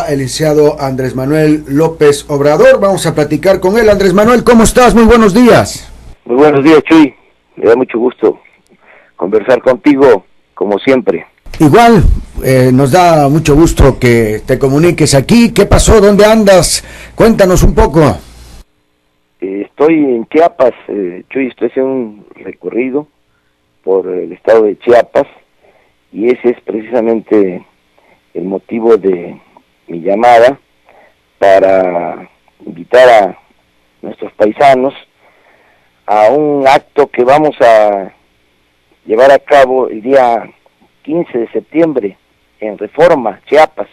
está el licenciado Andrés Manuel López Obrador. Vamos a platicar con él. Andrés Manuel, ¿cómo estás? Muy buenos días. Muy buenos días, Chuy. Me da mucho gusto conversar contigo, como siempre. Igual, nos da mucho gusto que te comuniques aquí. ¿Qué pasó? ¿Dónde andas? Cuéntanos un poco. Estoy en Chiapas, Chuy, estoy haciendo un recorrido por el estado de Chiapas y ese es precisamente el motivo de mi llamada, para invitar a nuestros paisanos a un acto que vamos a llevar a cabo el día 15 de septiembre en Reforma, Chiapas,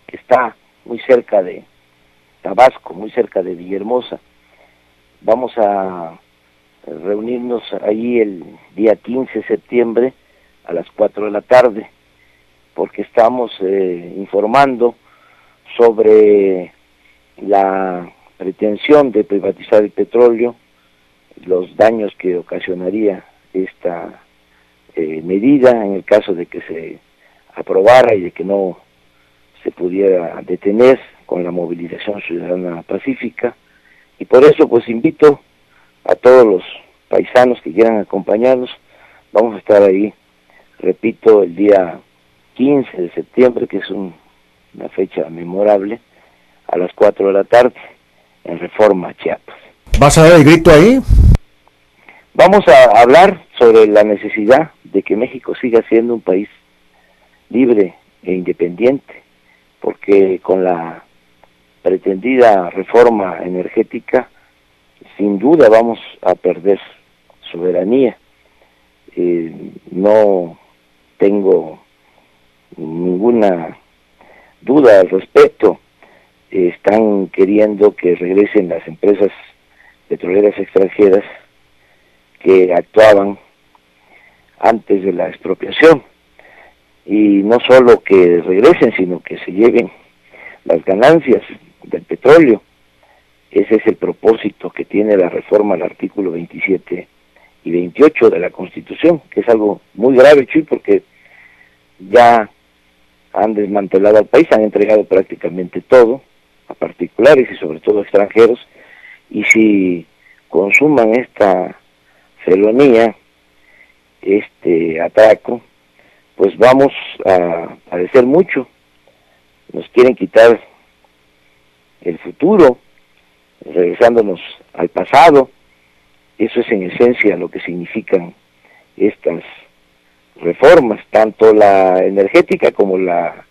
que está muy cerca de Tabasco, muy cerca de Villahermosa. Vamos a reunirnos ahí el día 15 de septiembre a las 4 de la tarde, porque estamos informando sobre la pretensión de privatizar el petróleo, los daños que ocasionaría esta medida en el caso de que se aprobara y de que no se pudiera detener con la movilización ciudadana pacífica. Y por eso pues invito a todos los paisanos que quieran acompañarnos. Vamos a estar ahí, repito, el día 15 de septiembre, que es una fecha memorable, a las 4 de la tarde, en Reforma, Chiapas. ¿Vas a dar el grito ahí? Vamos a hablar sobre la necesidad de que México siga siendo un país libre e independiente, porque con la pretendida reforma energética, sin duda vamos a perder soberanía. No tengo ninguna duda al respecto. Están queriendo que regresen las empresas petroleras extranjeras que actuaban antes de la expropiación, y no solo que regresen, sino que se lleven las ganancias del petróleo. Ese es el propósito que tiene la reforma al artículo 27 y 28 de la Constitución, que es algo muy grave, Chuy, porque ya han desmantelado al país, han entregado prácticamente todo a particulares y sobre todo a extranjeros, y si consuman esta felonía, este atraco, pues vamos a padecer mucho. Nos quieren quitar el futuro, regresándonos al pasado. Eso es en esencia lo que significan estas reformas, tanto la energética como la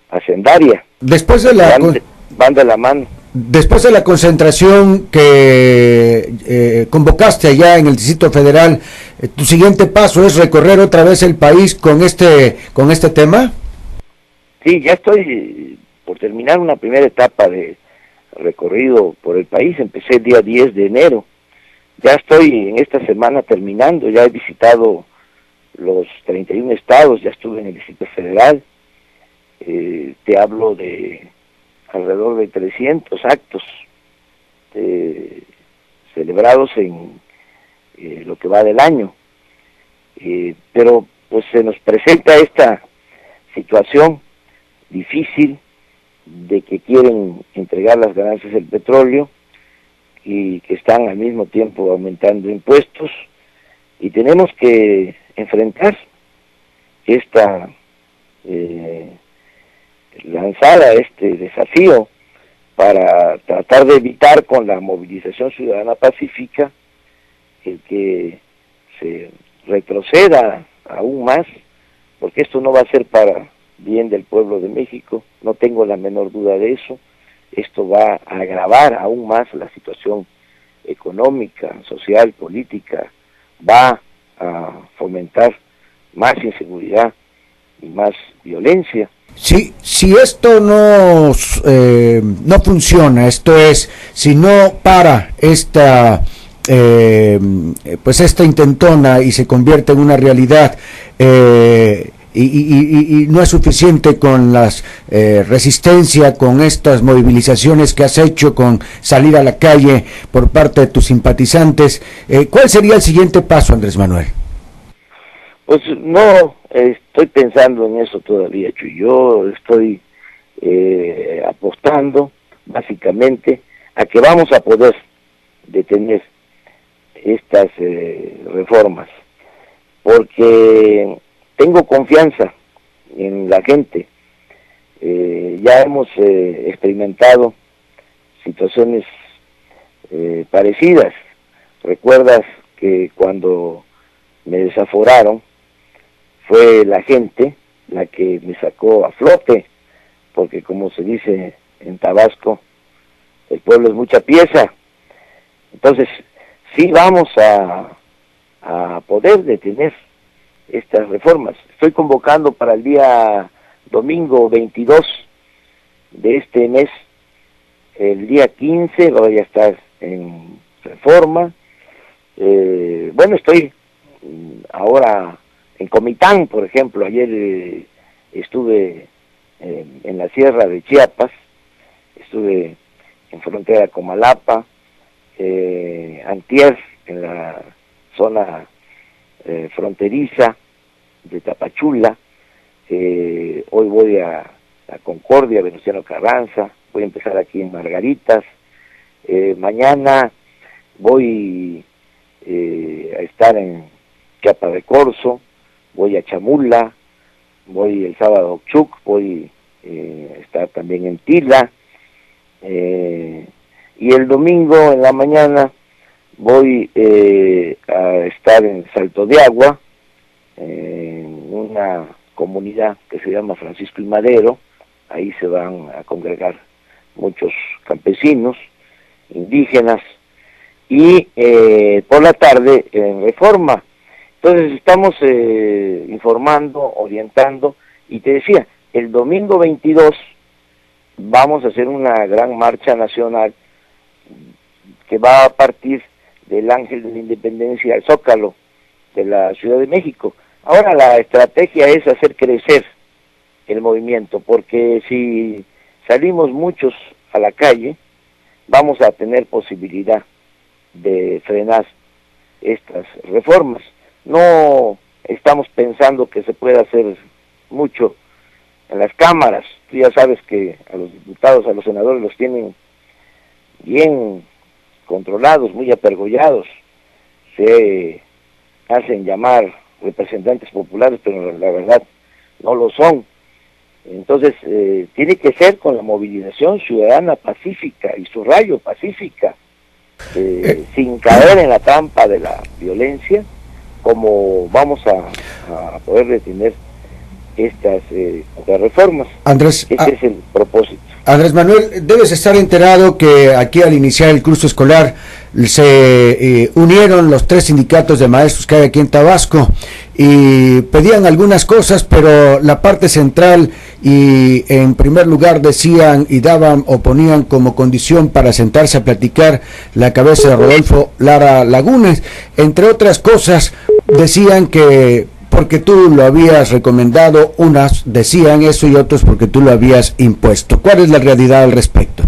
hacendaria. Después de van de la mano. Después de la concentración que convocaste allá en el Distrito Federal, ¿tu siguiente paso es recorrer otra vez el país con este tema? Sí, ya estoy por terminar una primera etapa de recorrido por el país. Empecé el día 10 de enero. Ya estoy en esta semana terminando, ya he visitado los 31 estados, ya estuve en el Distrito Federal. Te hablo de alrededor de 300 actos celebrados en lo que va del año. Pero pues se nos presenta esta situación difícil de que quieren entregar las ganancias del petróleo y que están al mismo tiempo aumentando impuestos, y tenemos que enfrentar esta lanzada, este desafío, para tratar de evitar con la movilización ciudadana pacífica el que se retroceda aún más, porque esto no va a ser para bien del pueblo de México, no tengo la menor duda de eso. Esto va a agravar aún más la situación económica, social, política, va a fomentar más inseguridad y más violencia. Sí, si esto no funciona, esto es, si no para esta intentona y se convierte en una realidad, y no es suficiente con las resistencia, con estas movilizaciones que has hecho, con salir a la calle por parte de tus simpatizantes, ¿cuál sería el siguiente paso, Andrés Manuel? Pues no estoy pensando en eso todavía, Chuy. Yo estoy apostando básicamente a que vamos a poder detener estas reformas, porque tengo confianza en la gente. Ya hemos experimentado situaciones parecidas. Recuerdas que cuando me desaforaron fue la gente la que me sacó a flote, porque como se dice en Tabasco, el pueblo es mucha pieza. Entonces sí vamos a poder detener estas reformas. Estoy convocando para el día domingo 22 de este mes, el día 15 voy a estar en Reforma. Bueno, estoy ahora en Comitán, por ejemplo. Ayer estuve en la sierra de Chiapas, estuve en frontera con Malapa, antier en la zona fronteriza de Tapachula. Hoy voy a Concordia, Venustiano Carranza, voy a empezar aquí en Margaritas. Mañana voy a estar en Chiapa de Corzo, voy a Chamula, voy el sábado a Ochuc, voy a estar también en Tila, y el domingo en la mañana voy a estar en Salto de Agua, en una comunidad que se llama Francisco y Madero. Ahí se van a congregar muchos campesinos, indígenas, y por la tarde en Reforma. Entonces estamos informando, orientando, y te decía, el domingo 22 vamos a hacer una gran marcha nacional que va a partir del Ángel de la Independencia al Zócalo de la Ciudad de México. Ahora la estrategia es hacer crecer el movimiento, porque si salimos muchos a la calle, vamos a tener posibilidad de frenar estas reformas. No estamos pensando que se pueda hacer mucho en las cámaras. Tú ya sabes que a los diputados, a los senadores los tienen bien controlados, muy apergollados. Se hacen llamar representantes populares, pero la verdad no lo son. Entonces tiene que ser con la movilización ciudadana pacífica, y subrayo pacífica, sin caer en la trampa de la violencia, como vamos a poder detener estas reformas. Andrés, ese es el propósito. Andrés Manuel, debes estar enterado que aquí al iniciar el curso escolar se unieron los 3 sindicatos de maestros que hay aquí en Tabasco y pedían algunas cosas, pero la parte central y en primer lugar decían y daban o ponían como condición para sentarse a platicar la cabeza de Rodolfo Lara Lagunes. Entre otras cosas decían que porque tú lo habías recomendado, unas decían eso y otros porque tú lo habías impuesto. ¿Cuál es la realidad al respecto?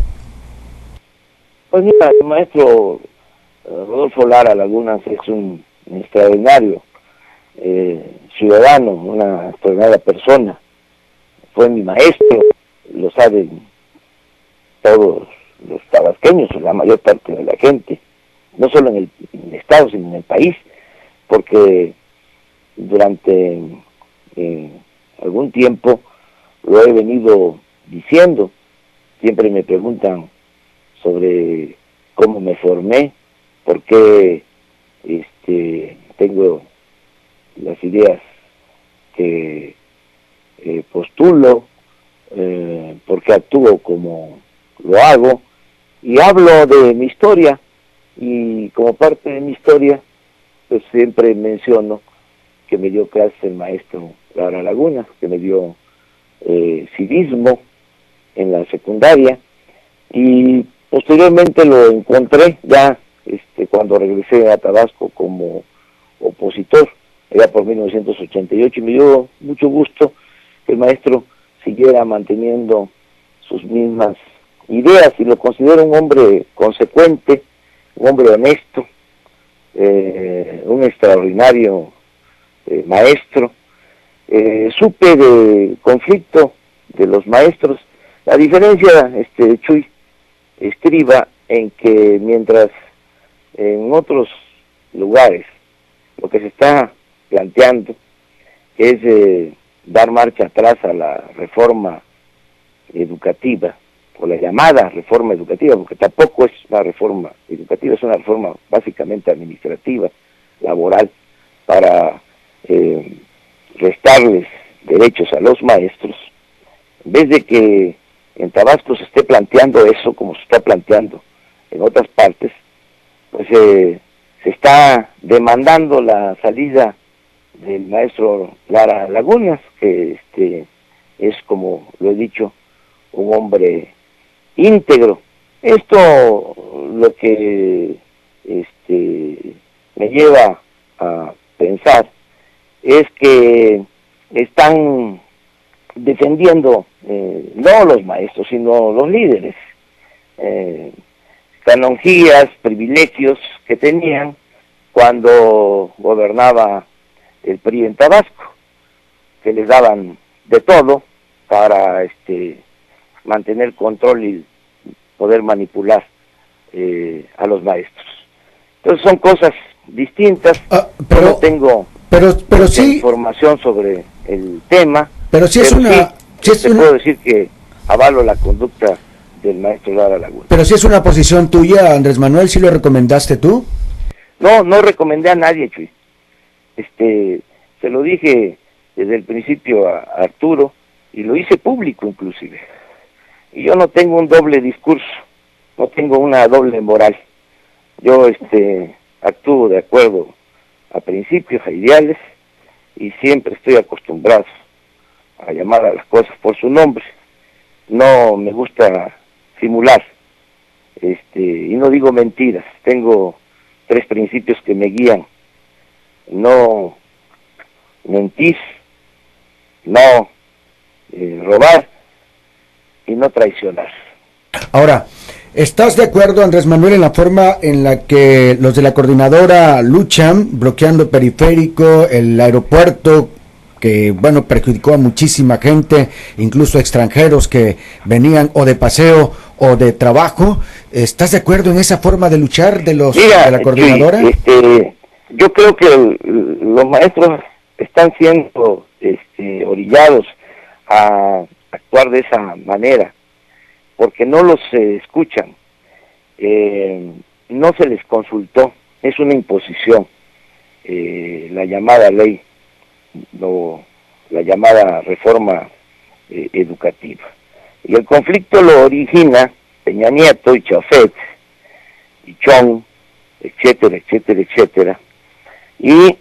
Pues mira, el maestro Rodolfo Lara Lagunas es un extraordinario ciudadano, una extraordinaria persona. Fue mi maestro, lo saben todos los tabasqueños, la mayor parte de la gente, no solo en el estado, sino en el país, porque durante algún tiempo lo he venido diciendo. Siempre me preguntan sobre cómo me formé, por qué tengo las ideas que postulo, por qué actúo como lo hago, y hablo de mi historia, y como parte de mi historia pues siempre menciono que me dio clases el maestro Lara Lagunas, que me dio civismo en la secundaria, y posteriormente lo encontré ya cuando regresé a Tabasco como opositor, allá por 1988, y me dio mucho gusto que el maestro siguiera manteniendo sus mismas ideas, y lo considero un hombre consecuente, un hombre honesto, un extraordinario maestro. Supe del conflicto de los maestros La diferencia, Chuy, estriba en que mientras en otros lugares lo que se está planteando es dar marcha atrás a la reforma educativa, o la llamada reforma educativa, porque tampoco es una reforma educativa, es una reforma básicamente administrativa, laboral, para restarles derechos a los maestros. En vez de que en Tabasco se esté planteando eso, como se está planteando en otras partes, pues se está demandando la salida del maestro Lara Lagunas, que es, como lo he dicho, un hombre íntegro. Esto lo que me lleva a pensar es que están defendiendo no los maestros, sino los líderes, canonjías, privilegios que tenían cuando gobernaba el PRI en Tabasco, que les daban de todo para mantener control y poder manipular a los maestros. Entonces son cosas distintas. Pero no tengo pero sí información sobre el tema, pero sí es una sí es te una, puedo decir que avalo la conducta del maestro Lara Laguna. pero sí es una posición tuya, Andrés Manuel. ¿Sí lo recomendaste tú? No recomendé a nadie, Chuy. Se lo dije desde el principio a Arturo, y lo hice público inclusive. Y yo no tengo un doble discurso, no tengo una doble moral. Yo actúo de acuerdo a principios, a ideales, y siempre estoy acostumbrado a llamar a las cosas por su nombre. No me gusta simular, y no digo mentiras. Tengo 3 principios que me guían: no mentir, no robar y no traicionar. Ahora, ¿estás de acuerdo, Andrés Manuel, en la forma en la que los de la coordinadora luchan, bloqueando periférico, el aeropuerto, que, bueno, perjudicó a muchísima gente, incluso extranjeros que venían o de paseo o de trabajo? ¿Estás de acuerdo en esa forma de luchar de los de la coordinadora? Sí, yo creo que los maestros están siendo orillados a actuar de esa manera, porque no los escuchan, no se les consultó, es una imposición, la llamada ley, la llamada reforma educativa. Y el conflicto lo origina Peña Nieto y Chafet y Chong, etcétera, etcétera, etcétera, y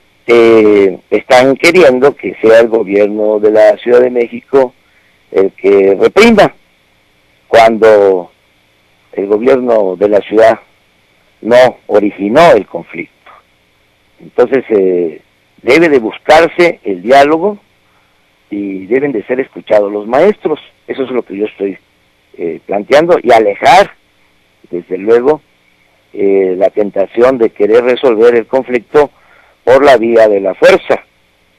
están queriendo que sea el gobierno de la Ciudad de México el que reprima, cuando el gobierno de la ciudad no originó el conflicto. Entonces debe de buscarse el diálogo y deben de ser escuchados los maestros. Eso es lo que yo estoy planteando, y alejar, desde luego, la tentación de querer resolver el conflicto por la vía de la fuerza,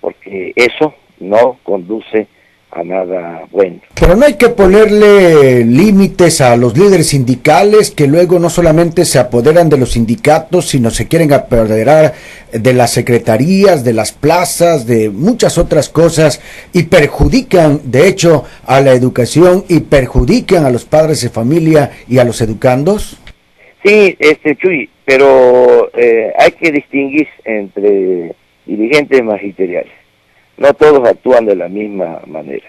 porque eso no conduce a nada bueno. Pero no hay que ponerle límites a los líderes sindicales, que luego no solamente se apoderan de los sindicatos, sino se quieren apoderar de las secretarías, de las plazas, de muchas otras cosas, y perjudican, de hecho, a la educación y perjudican a los padres de familia y a los educandos. Sí, Chuy, pero hay que distinguir entre dirigentes magisteriales. No todos actúan de la misma manera.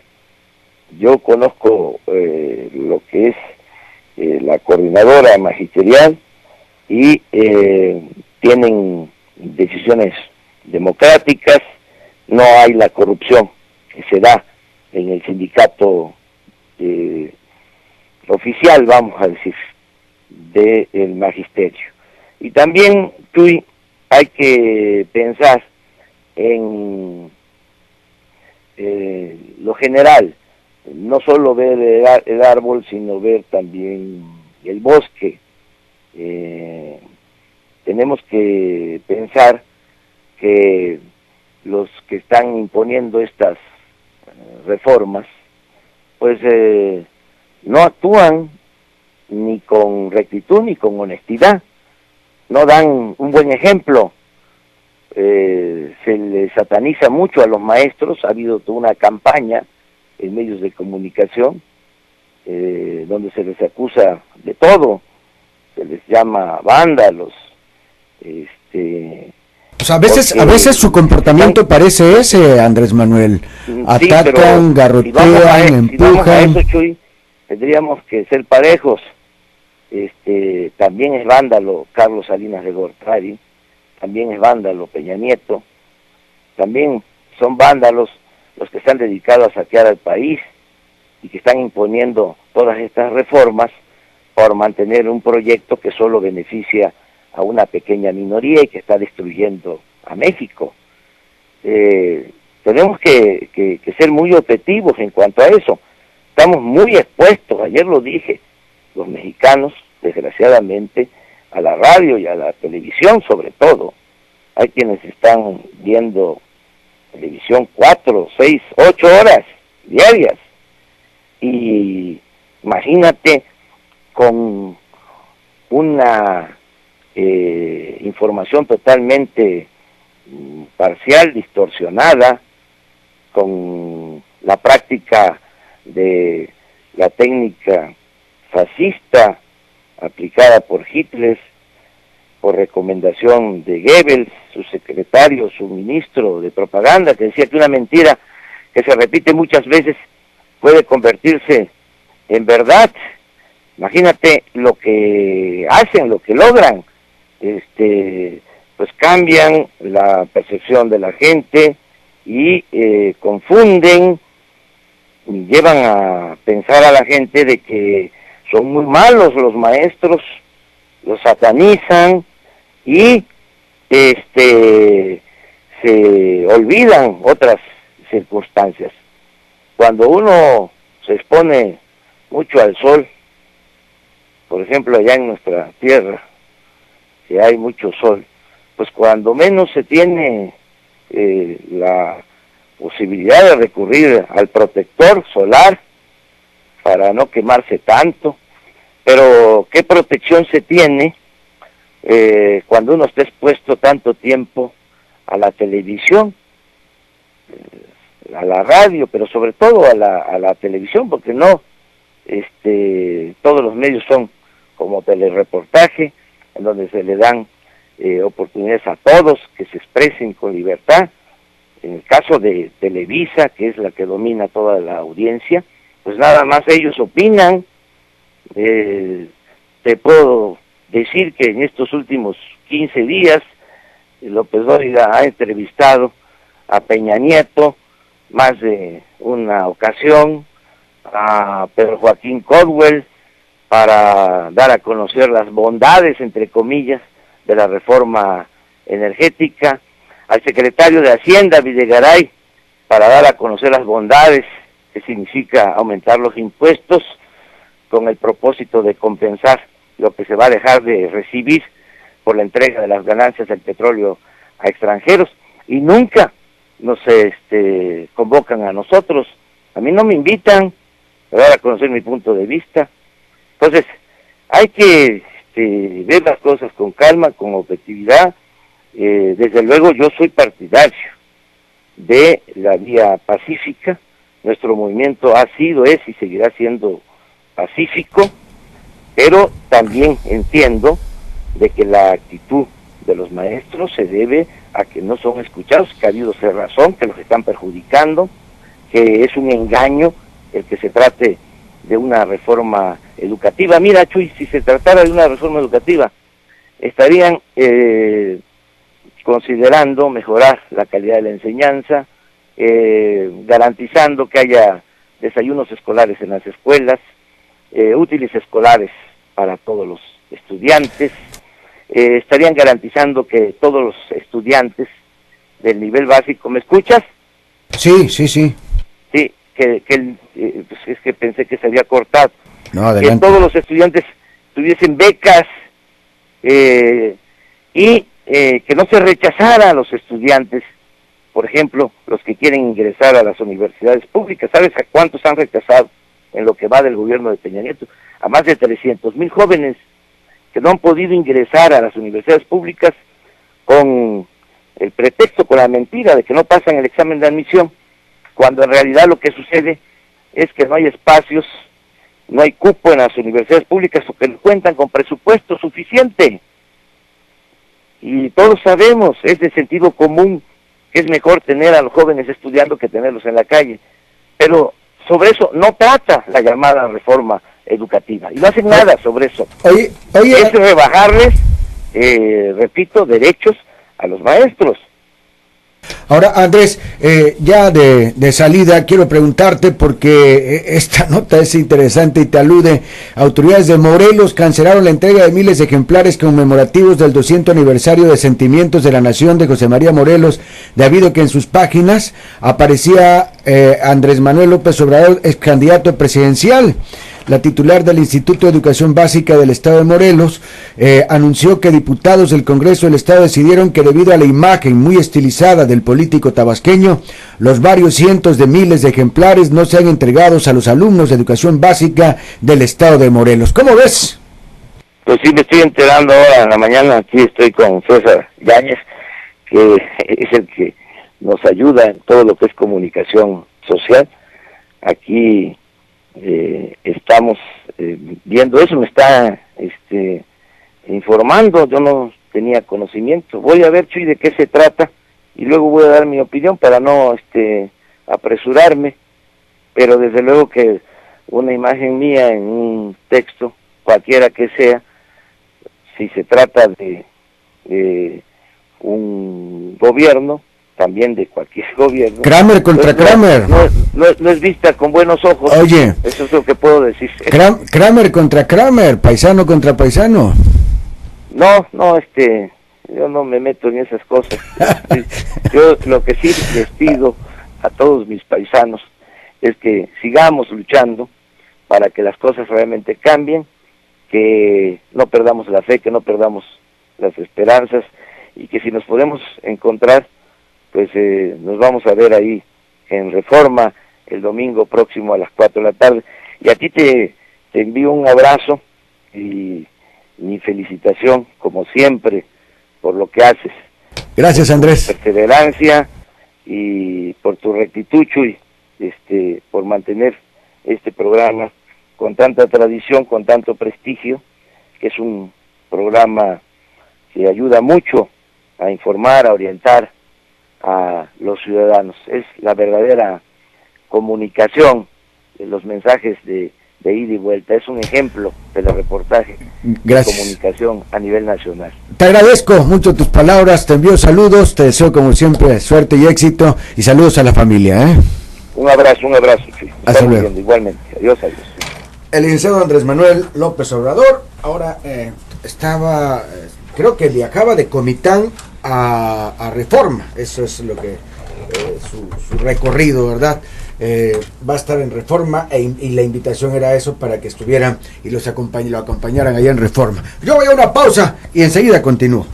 Yo conozco lo que es la coordinadora magisterial, y tienen decisiones democráticas, no hay la corrupción que se da en el sindicato oficial, vamos a decir, del magisterio. Y también, Chuy, hay que pensar en lo general, no solo ver el árbol, sino ver también el bosque. Tenemos que pensar que los que están imponiendo estas reformas, pues no actúan ni con rectitud ni con honestidad, no dan un buen ejemplo. Se les sataniza mucho a los maestros, ha habido toda una campaña en medios de comunicación donde se les acusa de todo, se les llama vándalos, pues a veces su comportamiento parece ese, Andrés Manuel. Atacan, sí, garrotean, empujan. Si vamos a eso, Chuy, tendríamos que ser parejos. También es vándalo Carlos Salinas de Gortari, también es vándalo Peña Nieto, también son vándalos los que están dedicados a saquear al país y que están imponiendo todas estas reformas por mantener un proyecto que solo beneficia a una pequeña minoría y que está destruyendo a México. Tenemos que ser muy objetivos en cuanto a eso. Estamos muy expuestos, ayer lo dije, los mexicanos, desgraciadamente, a la radio y a la televisión sobre todo. Hay quienes están viendo televisión 4, 6, 8 horas diarias. Y imagínate con una información totalmente parcial, distorsionada, con la práctica de la técnica fascista aplicada por Hitler, por recomendación de Goebbels, su secretario, su ministro de propaganda, que decía que una mentira que se repite muchas veces puede convertirse en verdad. Imagínate lo que hacen, lo que logran, pues cambian la percepción de la gente y confunden y llevan a pensar a la gente de que son muy malos los maestros, los satanizan y se olvidan otras circunstancias. Cuando uno se expone mucho al sol, por ejemplo allá en nuestra tierra, que hay mucho sol, pues cuando menos se tiene la posibilidad de recurrir al protector solar para no quemarse tanto, pero ¿qué protección se tiene cuando uno está expuesto tanto tiempo a la televisión, a la radio, pero sobre todo a la televisión, porque no, todos los medios son como telereportaje, en donde se le dan oportunidades a todos que se expresen con libertad. En el caso de Televisa, que es la que domina toda la audiencia, pues nada más ellos opinan. Te puedo decir que en estos últimos 15 días López Dóriga ha entrevistado a Peña Nieto más de una ocasión, a Pedro Joaquín Caldwell, para dar a conocer las bondades, entre comillas, de la reforma energética, al secretario de Hacienda, Videgaray, para dar a conocer las bondades que significa aumentar los impuestos con el propósito de compensar lo que se va a dejar de recibir por la entrega de las ganancias del petróleo a extranjeros, y nunca nos convocan a nosotros. A mí no me invitan a dar a conocer mi punto de vista. Entonces, hay que ver las cosas con calma, con objetividad. Desde luego yo soy partidario de la vía pacífica. Nuestro movimiento ha sido, es y seguirá siendo pacífico, pero también entiendo de que la actitud de los maestros se debe a que no son escuchados, que ha habido cerrazón, que los están perjudicando, que es un engaño el que se trate de una reforma educativa. Mira, Chuy, si se tratara de una reforma educativa, estarían considerando mejorar la calidad de la enseñanza, garantizando que haya desayunos escolares en las escuelas, útiles escolares para todos los estudiantes, estarían garantizando que todos los estudiantes del nivel básico, ¿me escuchas? Sí, sí, sí. Sí, pues es que pensé que se había cortado. No, adelante. Que todos los estudiantes tuviesen becas y que no se rechazara a los estudiantes, por ejemplo, los que quieren ingresar a las universidades públicas. ¿Sabes a cuántos han rechazado? en lo que va del gobierno de Peña Nieto, a más de 300,000 jóvenes que no han podido ingresar a las universidades públicas con el pretexto, con la mentira de que no pasan el examen de admisión, cuando en realidad lo que sucede es que no hay espacios, no hay cupo en las universidades públicas porque no cuentan con presupuesto suficiente. Y todos sabemos, es de sentido común, que es mejor tener a los jóvenes estudiando que tenerlos en la calle. Pero sobre eso no trata la llamada reforma educativa, y no hacen nada sobre eso. Oye, es rebajarles, repito, derechos a los maestros. Ahora, Andrés, ya de salida quiero preguntarte, porque esta nota es interesante y te alude. Autoridades de Morelos cancelaron la entrega de miles de ejemplares conmemorativos del 200 aniversario de Sentimientos de la Nación de José María Morelos, debido a que en sus páginas aparecía Andrés Manuel López Obrador, ex candidato presidencial. La titular del Instituto de Educación Básica del Estado de Morelos anunció que diputados del Congreso del Estado decidieron que, debido a la imagen muy estilizada del político tabasqueño, los varios cientos de miles de ejemplares no sean entregados a los alumnos de Educación Básica del Estado de Morelos. ¿Cómo ves? Pues sí, me estoy enterando ahora en la mañana. Aquí estoy con César Yáñez, que es el que nos ayuda en todo lo que es comunicación social. Aquí estamos viendo eso, me está informando, yo no tenía conocimiento. Voy a ver, Chuy, de qué se trata, y luego voy a dar mi opinión para no apresurarme, pero desde luego que una imagen mía en un texto, cualquiera que sea, si se trata de un gobierno, también de cualquier gobierno. Kramer contra Kramer. No es vista con buenos ojos. Oye, eso es lo que puedo decir. Kramer contra Kramer, paisano contra paisano. No, yo no me meto en esas cosas. Yo lo que sí les pido a todos mis paisanos es que sigamos luchando para que las cosas realmente cambien, que no perdamos la fe, que no perdamos las esperanzas, y que si nos podemos encontrar, pues nos vamos a ver ahí en Reforma el domingo próximo a las 4 de la tarde. Y a ti te envío un abrazo y mi felicitación, como siempre, por lo que haces. Gracias, Andrés. Por tu perseverancia y por tu rectitud, Chuy, por mantener este programa con tanta tradición, con tanto prestigio, que es un programa que ayuda mucho a informar, a orientar a los ciudadanos. Es la verdadera comunicación de los mensajes de ida y vuelta. Es un ejemplo de reportaje. Gracias. De comunicación a nivel nacional. Te agradezco mucho tus palabras, te envío saludos, te deseo como siempre suerte y éxito, y saludos a la familia. Un abrazo, Chuy. Hasta luego. Igualmente. Adiós. El licenciado Andrés Manuel López Obrador ahora estaba, creo que viajaba de Comitán a Reforma. Eso es lo que su recorrido, ¿verdad? Va a estar en Reforma, y la invitación era eso, para que estuvieran y lo acompañaran allá en Reforma. Yo voy a una pausa y enseguida continúo.